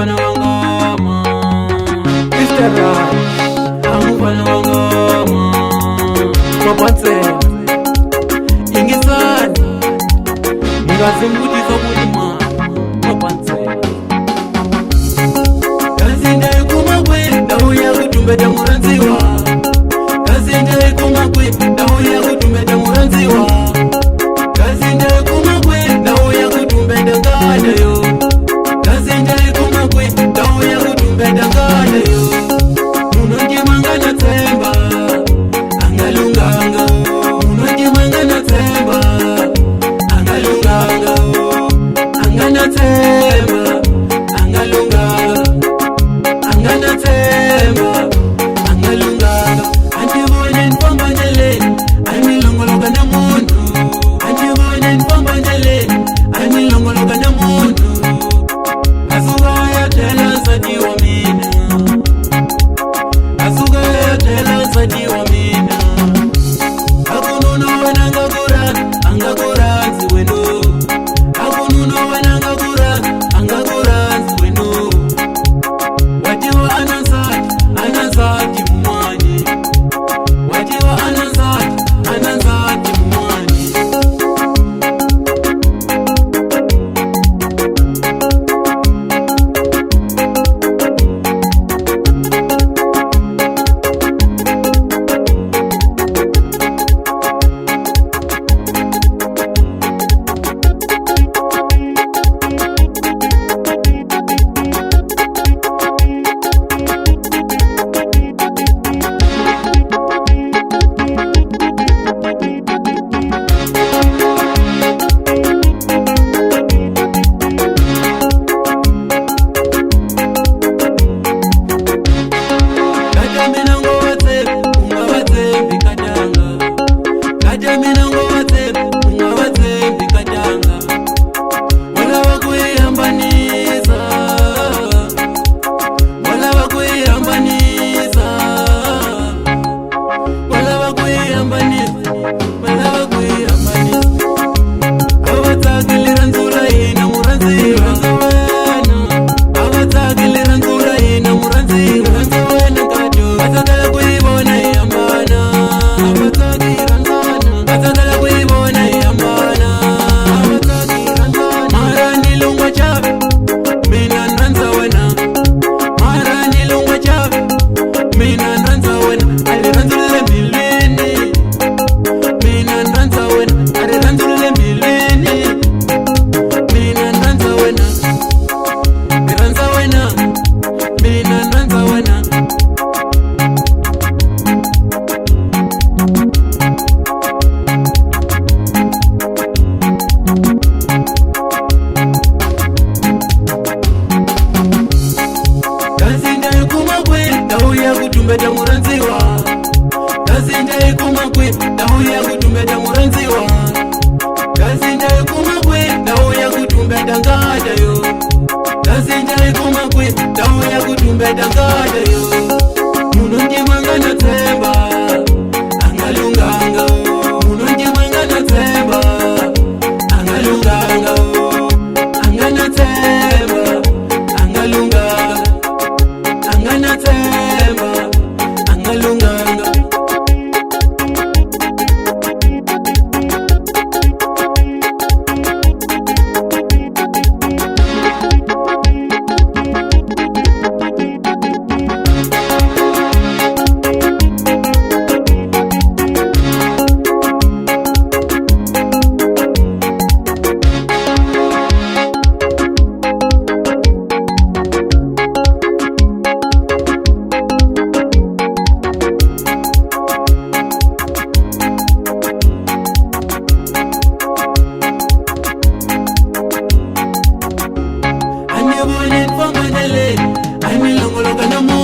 Angufana wangama Mr. Right Angufana wangama Mapanse Ingisani Mungaze mkutisa kulima Mapanse Kazinda yukuma kwe Dahu ya kutumbeta muranziwa Kazinda yukuma kwe Dahu ya kutumbeta muranziwa Kazinda yukuma kwe Dahu ya kutumbeta ngada yo Kazinda yukuma kwe Dahu ya kutumbeta ngada yo Munonji mangana temba Angalunganga Munonji mangana temba Angalunganga Angana temba Angalunganga Angana temba Angalunganga Antibone nfamba njele Anilongoloka na muntu Antibone nfamba njele Anilongoloka na muntu Asuga ya tela sadi wa mina Asuga ya tela sadi wa mina Akununo wenangagura Angagura ziweno Akununo wenangagura Angagura ziweno Wajiwa anazaki mwani Wajiwa anazaki mwani Kutumbeta muranziwa Kazinda yekuma kwe Dahu ya kutumbeta muranziwa Kazinda yekuma kwe Dahu ya kutumbeta ngada yo Kazinda yekuma kwe Dahu ya kutumbeta ngada yo Munonji mangana temba Angalunganga Munonji mangana temba Angalunganga Angana temba Angalunganga Angana temba Angalunganga Anibone nfamba njele Anilongoloka na muntu